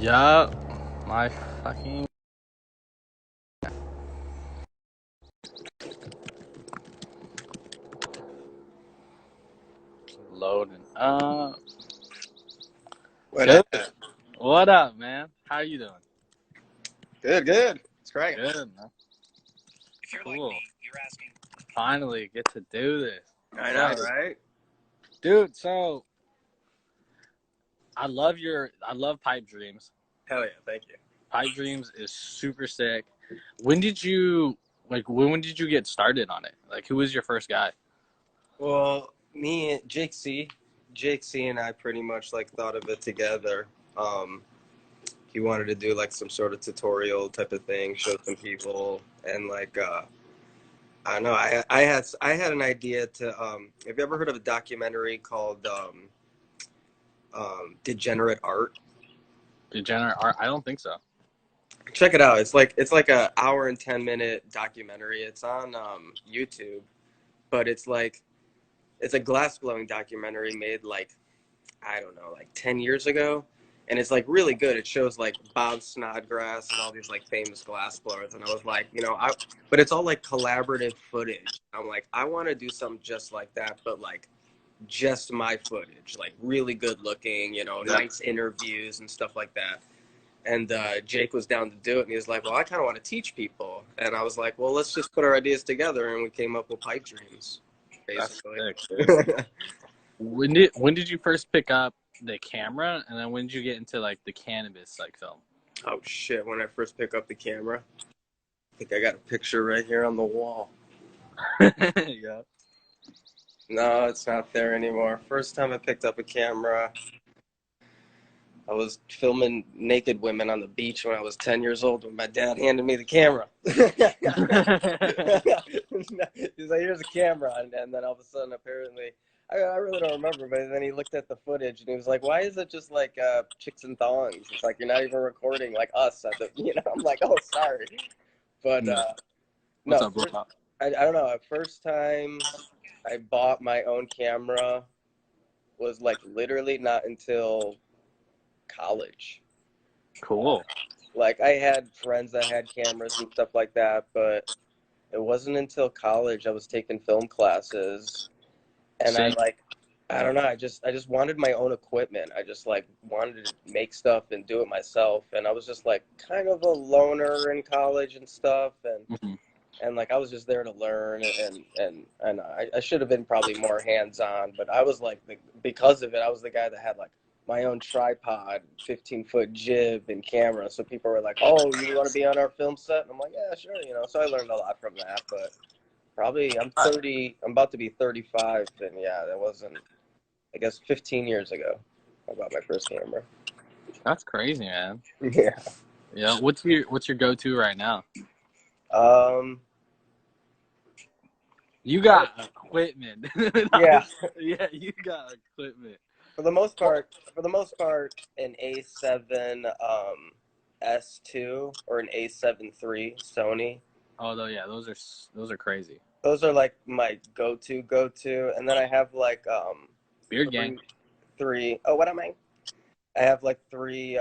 Yup, my fucking loading up. What Good. up? What up, man? How you doing? Good, good. It's great. Good, man. Cool. Finally get to do this. I know, Excited. right? Dude, so I love Pipe Dreams. Hell yeah, thank you. Pipe Dreams is super sick. When did you when did you get started on it? Like who was your first guy? Well, Jake C and I pretty much like thought of it together. He wanted to do like some sort of tutorial type of thing, show some people, and I don't know. I had an idea to. Have you ever heard of a documentary called Degenerate Art? Degenerate art? I don't think so. Check it out. It's like a hour and 10 minute documentary. It's on YouTube, but it's a glass blowing documentary made like I don't know, like 10 years ago, and it's like really good. It shows like Bob Snodgrass and all these like famous glass blowers, and I was like, but it's all like collaborative footage. I'm like, I want to do something just like that, but like just my footage, like really good looking, Yeah. nice interviews and stuff like that. And Jake was down to do it, and he was like, well, I kind of want to teach people. And I was like, well, let's just put our ideas together, and we came up with Pipe Dreams, That's basically. sick, dude. When did you first pick up the camera, and then when did you get into like the cannabis like film? Oh shit, when I first picked up the camera, I think I got a picture right here on the wall. Yeah. No, it's not there anymore. First time I picked up a camera, I was filming naked women on the beach when I was 10 years old when my dad handed me the camera. He's like, here's a camera. And then all of a sudden, apparently, I really don't remember, but then he looked at the footage and he was like, why is it just like chicks and thongs? It's like, you're not even recording like us at I'm like, oh, sorry. But What's no, up, bro? I don't know. First time I bought my own camera was like literally not until college. Cool. Like I had friends that had cameras and stuff like that, but it wasn't until college I was taking film classes, and Same. I don't know, I just wanted my own equipment. I just like wanted to make stuff and do it myself, and I was just like kind of a loner in college and stuff, and Mhm. and like I was just there to learn, and I should have been probably more hands on, but I was like because of it, I was the guy that had like my own tripod, 15-foot jib and camera. So people were like, "Oh, you want to be on our film set?" And I'm like, "Yeah, sure." So I learned a lot from that. But probably I'm 30. I'm about to be 35, and yeah, that wasn't. I guess 15 years ago, I bought my first camera. That's crazy, man. Yeah. Yeah. What's your go-to right now? Um. You got equipment. Yeah. Yeah, you got equipment. For the most part, an A7 S2 or an A7 III Sony. Although, yeah, those are crazy. Those are like my go-to, and then I have like Beard gang. three. Oh, what am I? I have like three.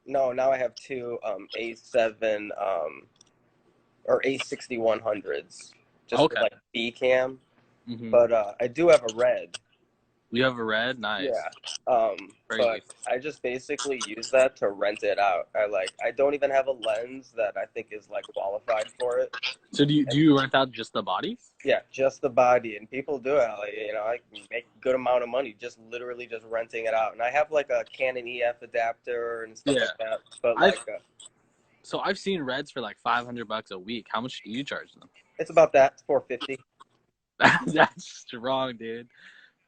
No, now I have two A7 or A6100s, just for Okay. like B cam. Hmm. But I do have a red. You have a red, nice, Yeah. But crazy. I just basically use that to rent it out. I don't even have a lens that I think is like qualified for it. So do you rent out just the body? Yeah, just the body, and people do it. Like, I can make a good amount of money just literally just renting it out. And I have like a Canon EF adapter and stuff Yeah. like that. But I've so I've seen reds for like $500 a week. How much do you charge them? it's about that. It's 450. That's strong, dude.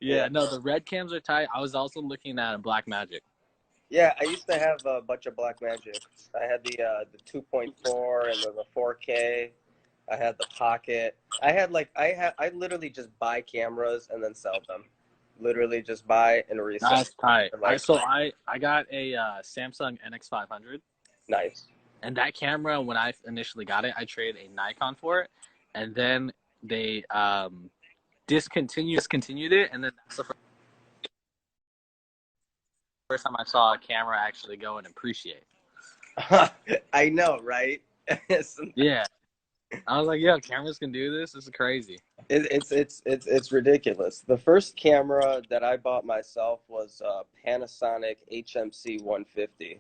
Yeah. Yeah, no, the red cams are tight. I was also looking at a Black Magic. Yeah, I used to have a bunch of Black Magics. I had the 2.4 and the 4K. I had the Pocket. I literally just buy cameras and then sell them. Literally just buy and resell. That's tight. And I like so I got a Samsung NX500, nice. and that camera when I initially got it, I traded a Nikon for it, and then they discontinued it, and then that's the first first time I saw a camera actually go and appreciate. I know, right? Yeah. I was like, yo, cameras can do this? This is crazy. It's ridiculous. The first camera that I bought myself was a Panasonic HMC 150.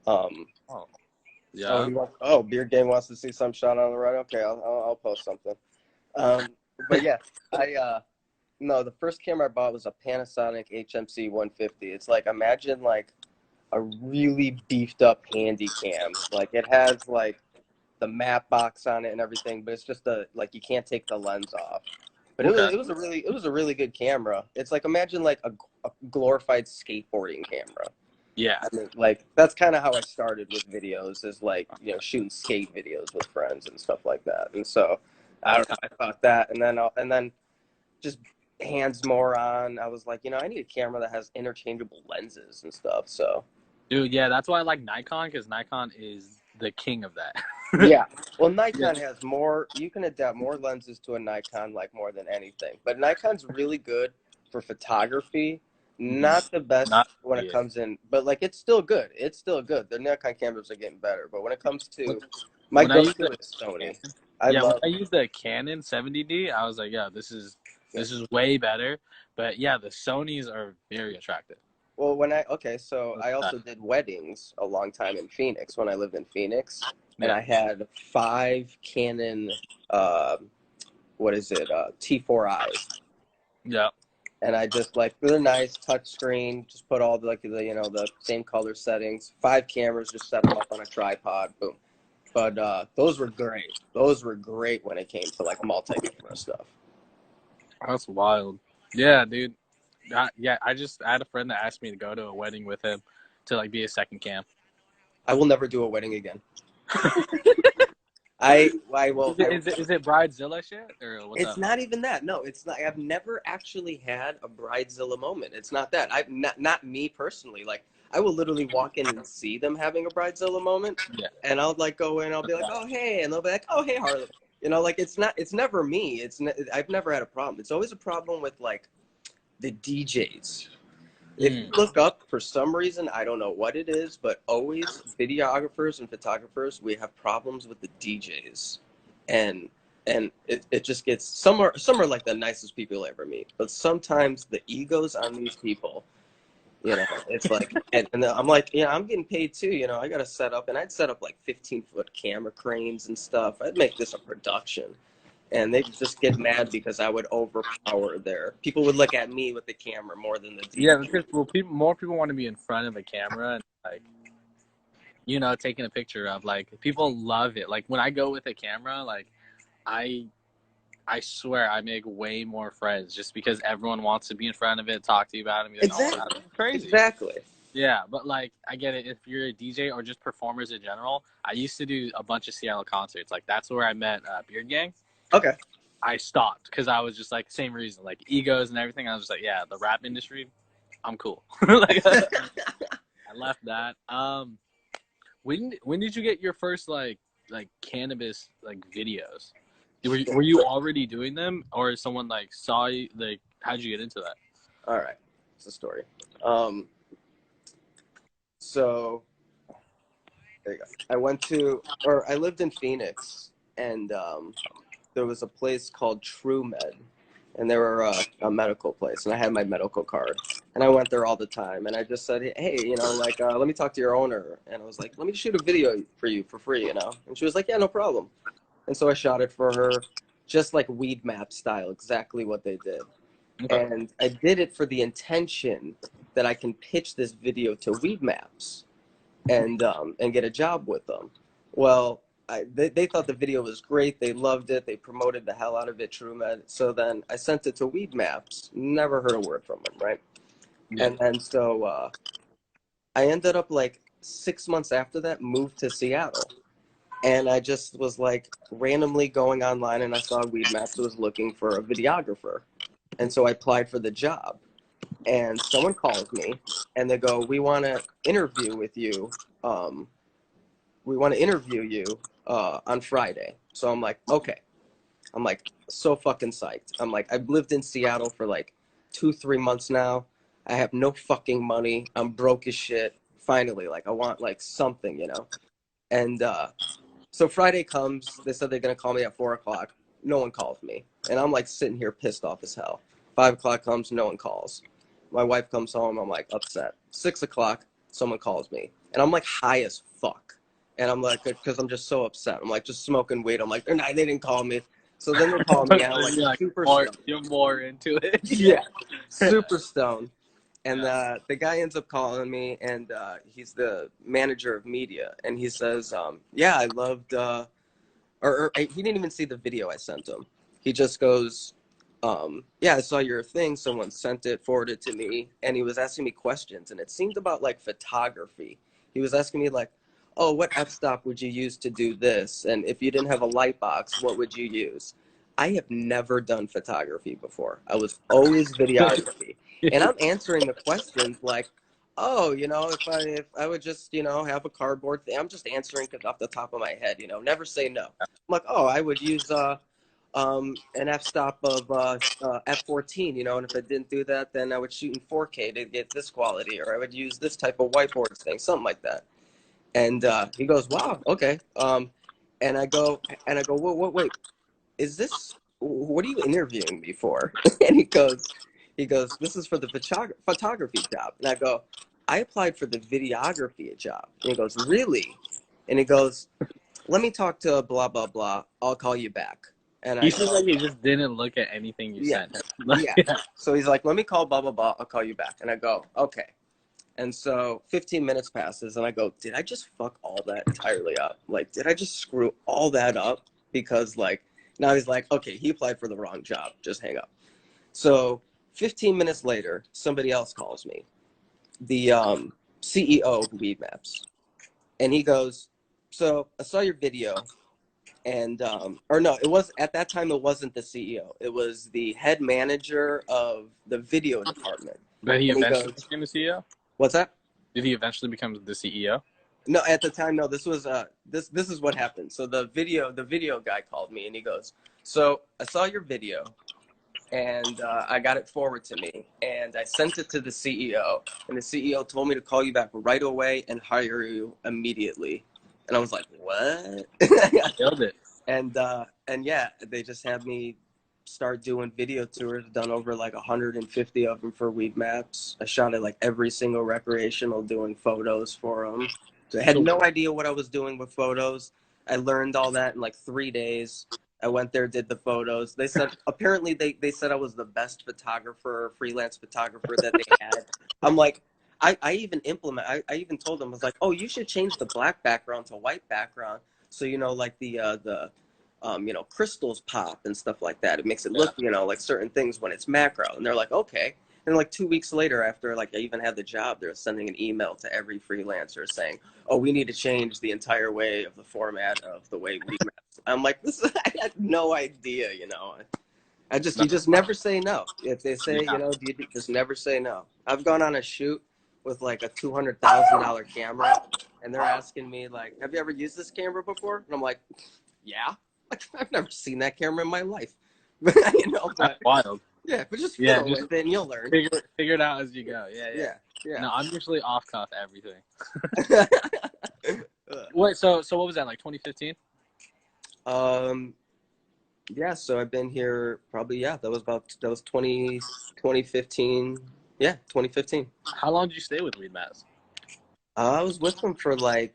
Um, Oh. oh, Yeah. Beard Game wants to see some shot on the right. Okay, I'll post something. Um, but yeah, I no, the first camera I bought was a Panasonic HMC 150. It's like, imagine like a really beefed up handy cam. Like it has like the map box on it and everything, but it's just like you can't take the lens off. But Okay. it was a really good camera. It's like, imagine like a glorified skateboarding camera. Yeah. I mean, like that's kind of how I started with videos, is like, you know, shooting skate videos with friends and stuff like that. And so I That's don't know, I thought that, and then just hands more on. I was like, you know, I need a camera that has interchangeable lenses and stuff. So dude, yeah, that's why I like Nikon, because Nikon is the king of that. yeah, well, Yeah. Nikon has more. You can adapt more lenses to a Nikon, like more than anything. But Nikon's really good for photography. Not the Not best when it yeah. comes in, but like it's still good. It's still good. The Nikon cameras are getting better, but when it comes When to my when I use go-to the is Sony. Canon, I yeah, when love. I use the Canon 70D, I was like, yeah, Yeah. this is way better. But yeah, the Sonys are very attractive. Well, okay, so I also did weddings a long time in Phoenix when I lived in Phoenix, and Yeah. I had 5 Canon, uh, what is it, T4Is, Yeah. and I just like, they're nice touchscreen. Just put all the, like, the, you know, the same color settings. 5 cameras, just set them up on a tripod, boom. But those were great. Those were great when it came to like multi-camera stuff. That's wild. Yeah, dude. Yeah, I had a friend that asked me to go to a wedding with him to like be a second cam. I will never do a wedding again. I will. Is it Bridezilla shit or what's It's up? not even that. No, it's not. I've never actually had a bridezilla moment. It's not that. I've not me personally. Like, I will literally walk in and see them having a bridezilla moment, Yeah. and I'll like go in. I'll be like, oh hey, and they'll be like, oh hey Harley. You know, like it's not. It's never me. I've never had a problem. It's always a problem with like the DJs. If you look up, for some reason, I don't know what it is, but always videographers and photographers, we have problems with the DJs. And it just gets, some are like the nicest people you'll ever meet, but sometimes the egos on these people, you know, it's like, and I'm like, yeah, I'm getting paid too, you know, I got to set up, and I'd set up like 15-foot camera cranes and stuff. I'd make this a production. And they just get mad because I would overpower their. People would look at me with the camera more than the DJ. Yeah, because more people want to be in front of a camera and like, you know, taking a picture of. Like, people love it. Like when I go with a camera, like I I swear I make way more friends just because everyone wants to be in front of it, talk to you about it, and be like, Exactly. oh, wow, that's crazy. Exactly. Yeah, but like I get it. If you're a DJ or just performers in general, I used to do a bunch of Seattle concerts. Like that's where I met Beard Gang. Okay. I stopped because I was just like same reason, like egos and everything. I was just like, yeah, the rap industry, I'm cool. Like, I left that. When did you get your first like cannabis like videos? Were you already doing them, or someone like saw you? Like, how'd you get into that? All right. It's a story. So there you go. I lived in Phoenix, and there was a place called True Med, and they were a medical place, and I had my medical card, and I went there all the time, and I just said, hey, you know, like, let me talk to your owner, and I was like, let me shoot a video for you for free, you know, and she was like, yeah, no problem, and so I shot it for her, just like Weed Map style, exactly what they did, Okay. and I did it for the intention that I can pitch this video to Weed Maps, and get a job with them. Well, they thought the video was great. They loved it. They promoted the hell out of it, TrueMed. So then I sent it to Weed Maps. Never heard a word from them, right? Yeah. And so I ended up like 6 months after that, moved to Seattle. And I just was like randomly going online, and I saw Weed Maps was looking for a videographer. And so I applied for the job. And someone calls me, and they go, we want to interview with you. We want to interview you on Friday. So I'm like, okay. I'm like so fucking psyched. I'm like, I've lived in Seattle for like 2-3 months now. I have no fucking money. I'm broke as shit. Finally, like I want like something, you know. And so Friday comes. They said they're gonna call me at 4 o'clock. No one calls me, and I'm like sitting here pissed off as hell. 5 o'clock comes. No one calls. My wife comes home. I'm like upset. 6 o'clock, someone calls me, and I'm like high as fuck. And I'm like, because I'm just so upset. I'm like just smoking weed. I'm like, they didn't call me. So then they call me, and I'm like You're like super more, stoned. you're more into it. Yeah, super stoned. And Yeah. the guy ends up calling me, and he's the manager of media, and he says, "Yeah, I loved." Or he didn't even see the video I sent him. He just goes, "Yeah, I saw your thing. Someone sent it, forwarded it to me, and he was asking me questions, and it seemed about like photography. He was asking me like, "Oh, what f-stop would you use to do this? And if you didn't have a light box, what would you use?" I have never done photography before. I was always videography, and I'm answering the questions like, "Oh, if I would just have a cardboard thing." I'm just answering off the top of my head. Never say no. I'm like, "Oh, I would use an f-stop of f14, and if I didn't do that, then I would shoot in 4K to get this quality, or I would use this type of whiteboard thing, something like that." And he goes, "Wow, okay." And I go, wait, is this? What are you interviewing me for? And he goes, "This is for the photography job." And I go, "I applied for the videography job." And he goes, "Really?" And he goes, "Let me talk to blah blah blah. I'll call you back." And I He seems go, like he just didn't look at anything you "Yeah, sent him. yeah." Yeah. So he's like, "Let me call blah blah blah. I'll call you back." And I go, "Okay." And so 15 minutes passes, and I go, "Did I just fuck all that entirely up? Like, did I just screw all that up?" Because, like, now he's like, "Okay, he applied for the wrong job. Just hang up." So 15 minutes later, somebody else calls me, the CEO of Weed Maps. And he goes, "So I saw your video." And, or no, it was at that time, it wasn't the CEO, it was the head manager of the video department. But he And he eventually goes, became the CEO? "What's that?" Did he eventually become the CEO? No, at the time, no. This was this is what happened. So the video guy called me, and he goes, "So I saw your video, and I got it forwarded to me, and I sent it to the CEO, and the CEO told me to call you back right away and hire you immediately." And I was like, "What?" Killed it. And yeah, they just had me start doing video tours. Done over like 150 of them for Weed Maps. I shot at like every single recreational, doing photos for them. So I had So no idea what I was doing with photos. I learned all that in like 3 days. I went there, did the photos. They said apparently they said I was the best photographer, freelance photographer that they had. I'm like, I even told them, I was like, "Oh, you should change the black background to white background, so like the crystals pop and stuff like that. It makes it look like certain things when it's macro." And they're like, "Okay." And like 2 weeks later, after like I even had the job, they're sending an email to every freelancer saying, "Oh, we need to change the entire way of the format of the way we." I'm like, this. I had no idea. You just never say no. If they say, yeah. you just never say no. I've gone on a shoot with like a $200,000 camera, and they're asking me like, "Have you ever used this camera before?" And I'm like, "Yeah." Like, I've never seen that camera in my life. But That's wild. yeah, but just Yeah, fiddle just with it and you'll learn. figure it out as you go. Yeah, yeah. Yeah, yeah. No, I'm usually off cuff everything. Uh, Wait, so what was that, like 2015? um, yeah, so I've been here probably, yeah, that was 2015. Yeah, 2015. How long did you stay with Weed Maps? I was with them for like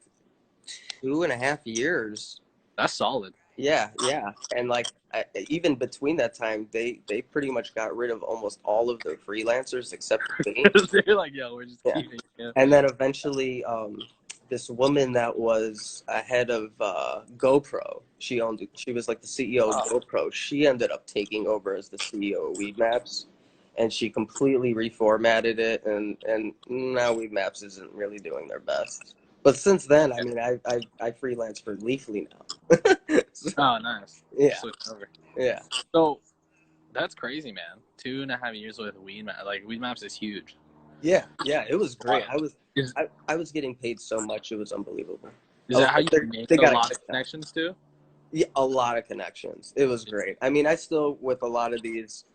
2.5 years. That's solid. Yeah, yeah, and like even between that time, they pretty much got rid of almost all of their freelancers except for me. They're like, yo, we're just Yeah, keeping you. and then eventually, this woman that was ahead of GoPro, she was like the CEO of Oh, GoPro. She ended up taking over as the CEO of Weed Maps, and she completely reformatted it, and now Weed Maps isn't really doing their best. But since then, I mean, I freelance for Leafly now. So, oh, nice. yeah, Switch over. yeah, So that's crazy, man. 2.5 years with Weed Maps. Like, Weed Maps is huge. yeah, yeah. It was great. Wild. Is I was getting paid so much, it was unbelievable. is I was that how like, you make they a got lot to. of connections too? Yeah, a lot of connections. It was great. I mean, I still with a lot of these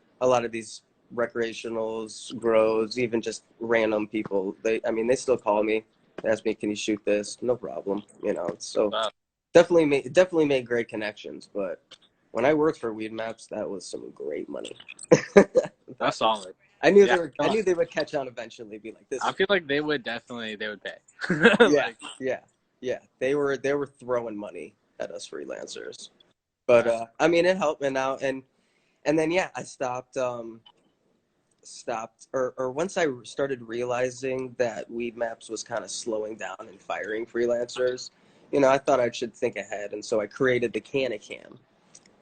recreationals, grows, even just random people. They still call me, ask me, "Can you shoot this?" No problem. So Wow, definitely made great connections. But when I worked for Weed Maps, that was some great money. that's solid. I knew Yeah, I knew they would catch on eventually. Be like, this I is feel like they would pay. yeah, Like, yeah, yeah. They were throwing money at us freelancers. But it helped, and then yeah, I stopped or once I started realizing that Weed Maps was kind of slowing down and firing freelancers, I thought I should think ahead, and so I created the Canacam.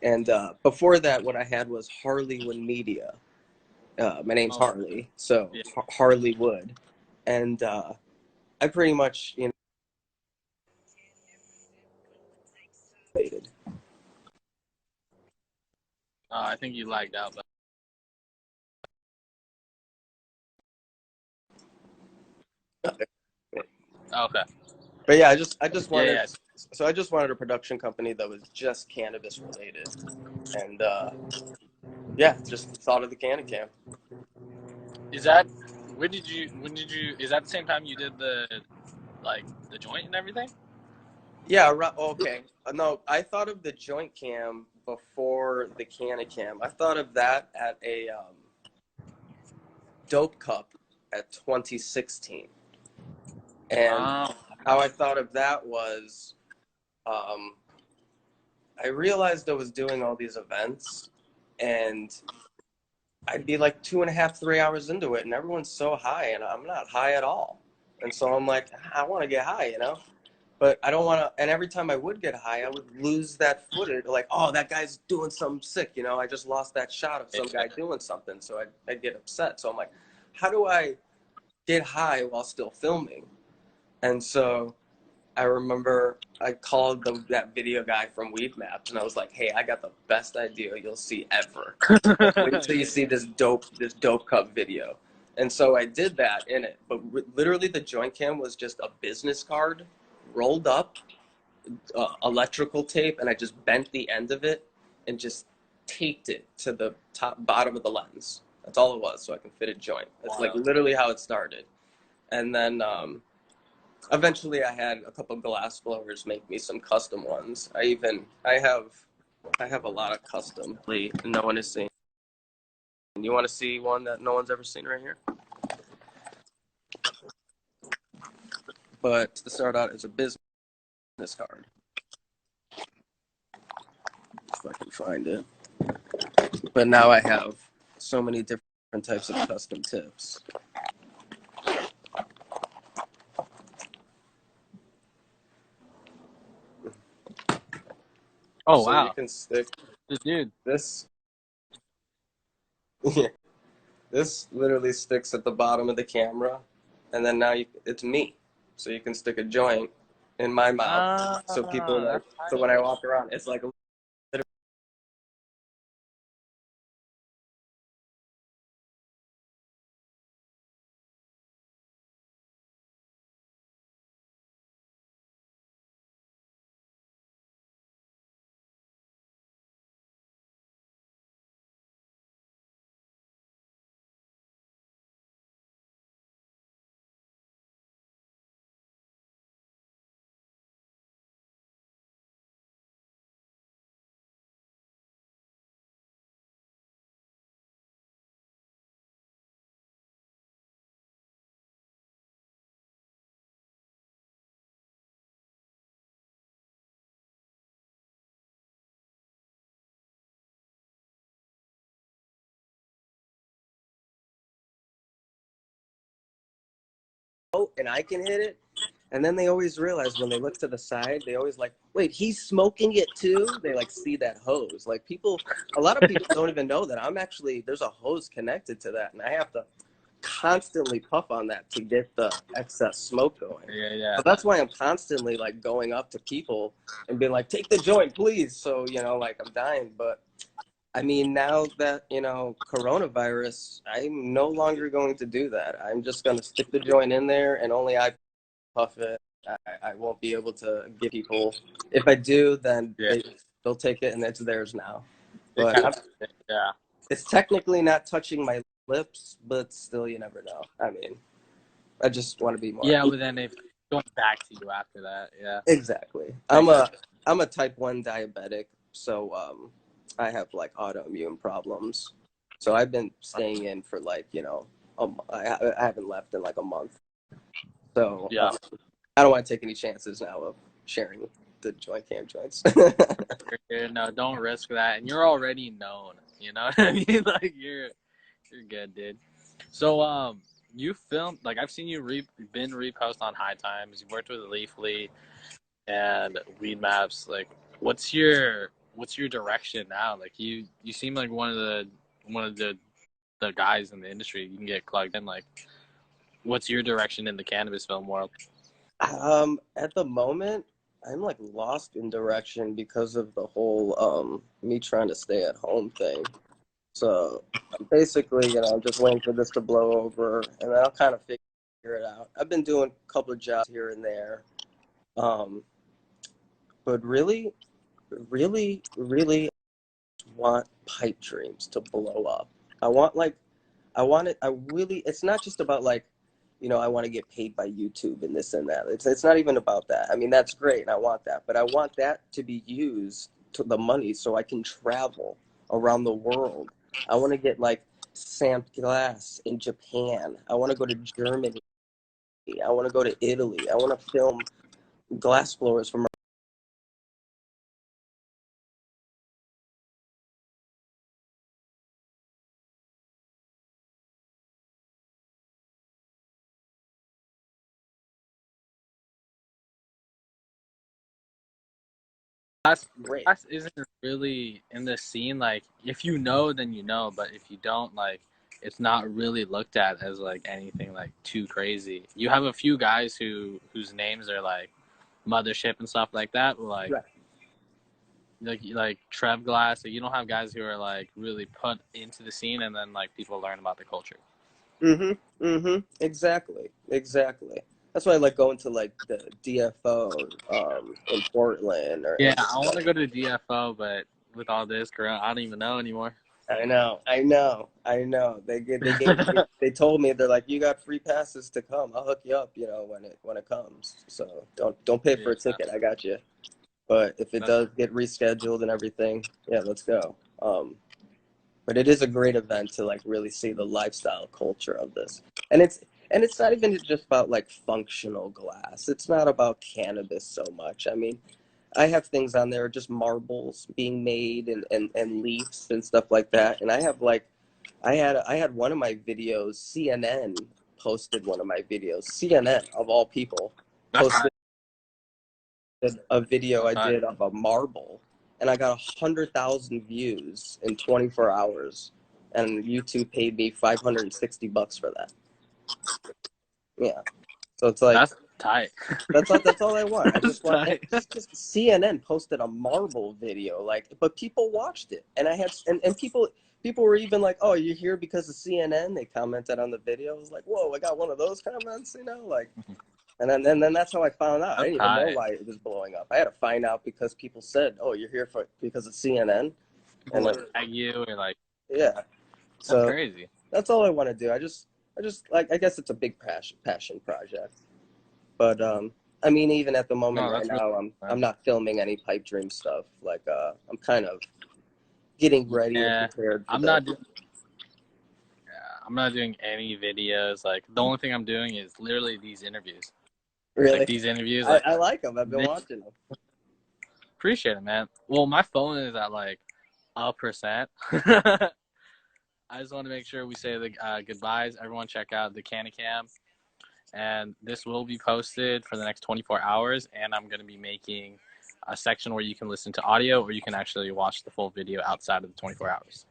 And before that, what I had was Harleywood Media. My name's oh, Harley, so yeah. Harley Wood, and I pretty much waited. I think you lagged out, but okay. But yeah, I just Yeah, wanted yeah. so I just wanted a production company that was just cannabis related, and yeah, just thought of the Canacam. Is that is that the same time you did the joint and everything? Yeah, okay. No, I thought of the joint cam before the Canacam. I thought of that at a Dope Cup at 2016, and Oh, how I thought of that was, um, I realized I was doing all these events, and I'd be like 2.5, 3 hours into it, and everyone's so high, and I'm not high at all. And so I'm like, I want to get high. But I don't want to. And every time I would get high, I would lose that footage. Like, oh, that guy's doing something sick. I just lost that shot of some guy doing something. So I'd get upset. So I'm like, how do I get high while still filming? And so I remember I called that video guy from Weed Maps, and I was like, "Hey, I got the best idea you'll see ever. Wait till you see this dope cup video." And so I did that in it, but literally the joint cam was just a business card rolled up, electrical tape, and I just bent the end of it and just taped it to the bottom of the lens. That's all it was, so I can fit a joint. That's like literally how it started. And then eventually I had a couple glass blowers make me some custom ones. I have a lot of custom no one has seen. You want to see one that no one's ever seen right here? But to start out, it's a business card. If I can find it. But now I have so many different types of custom tips. oh So you wow, can stick dude. this. This literally sticks at the bottom of the camera, and then now it's me. So you can stick a joint in my mouth. So people like, That's so tight. when I walk around, it's like and I can hit it. And then they always realize when they look to the side, they always like, wait, he's smoking it too? They like see that hose. Like a lot of people don't even know that there's a hose connected to that. And I have to constantly puff on that to get the excess smoke going. Yeah, yeah. But that's why I'm constantly like going up to people and being like, take the joint, please. So, like I'm dying. But now that, coronavirus, I'm no longer going to do that. I'm just going to stick the joint in there and only I puff it. I won't be able to give people. If I do, then Yeah. they'll take it and it's theirs now. It But kind of, yeah. it's technically not touching my lips, but still, you never know. I mean, I just want to be more. Yeah, but then if going back to you after that, yeah. Exactly. I got you. I'm a type 1 diabetic, so I have like autoimmune problems. So I've been staying in for like, I haven't left in like a month. So Yeah. I don't want to take any chances now of sharing the joint cam joints. No, don't risk that. And you're already known. You know what I mean? Like you're good, dude. So you filmed like I've seen you been repost on High Times. You worked with Leafly and Weed Maps. Like, what's your direction now? Like you seem like one of the guys in the industry. You can get plugged in. Like, what's your direction in the cannabis film world? At the moment, I'm like lost in direction because of the whole me trying to stay at home thing. So basically, I'm just waiting for this to blow over, and then I'll kind of figure it out. I've been doing a couple of jobs here and there, but really, really, really want Pipe Dreams to blow up. I want like, I want it. I really. It's not just about like, I want to get paid by YouTube and this and that. It's not even about that. I mean, that's great, and I want that, but I want that to be used to the money so I can travel around the world. I want to get like stamped glass in Japan. I want to go to Germany. I want to go to Italy. I want to film glass blowers from. Great. Class isn't really in the scene. Like, if you know, then you know. But if you don't, like, it's not really looked at as like anything like too crazy. You have a few guys whose names are like Mothership and stuff like that. Right. Like Trev Glass. So you don't have guys who are like really put into the scene, and then like people learn about the culture. Exactly. Exactly. That's why I like going to like the DFO in Portland or Yeah, I want to go to DFO, but with all this corona, I don't even know anymore. I know. They told me they're like, you got free passes to come. I'll hook you up, when it comes. So don't pay for a ticket. I got you. But if it does get rescheduled and everything, yeah, let's go. But it is a great event to like really see the lifestyle culture of this, and it's not even just about like functional glass. It's not about cannabis so much. I mean, I have things on there, just marbles being made and leaves and stuff like that. And I have like, I had one of my videos, CNN posted one of my videos. CNN of all people posted a video I did of a marble, and I got 100,000 views in 24 hours, and YouTube paid me $560 for that. Yeah, so it's like That's tight. that's all I want. I just want. Tight. It's just CNN posted a marble video, like, but people watched it, and I had and people were even like, "Oh, you're here because of CNN?" They commented on the video. I was like, "Whoa, I got one of those comments," like. And then that's how I found out. I didn't even know why it was blowing up. I had to find out because people said, "Oh, you're here because of CNN." And like tag you or like yeah. So that's crazy. That's all I want to do. I just like, I guess it's a big passion project. But I mean, even at the moment right now, I'm not filming any Pipe Dream stuff. Like I'm kind of getting ready and prepared. I'm not doing any videos. Like the only thing I'm doing is literally these interviews. Really? Like these interviews. I like them. I've been watching them. Appreciate it, man. Well, my phone is at like 1%. I just want to make sure we say the goodbyes. Everyone check out the CannaCam. And this will be posted for the next 24 hours. And I'm going to be making a section where you can listen to audio or you can actually watch the full video outside of the 24 hours.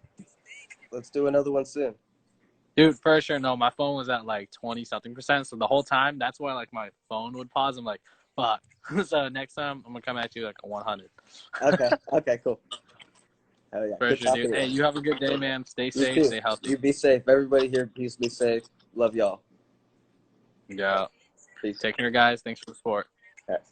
Let's do another one soon. Dude, for sure. No, my phone was at like 20-something%. So the whole time, that's why like my phone would pause. I'm like, fuck. So next time, I'm going to come at you like a 100. Okay, cool. Hell yeah. For sure, dude. Hey, you have a good day, man. Stay safe, stay healthy. You be safe. Everybody here, please be safe. Love y'all. Yeah. Peace. Take care, guys. Thanks for the support. All right.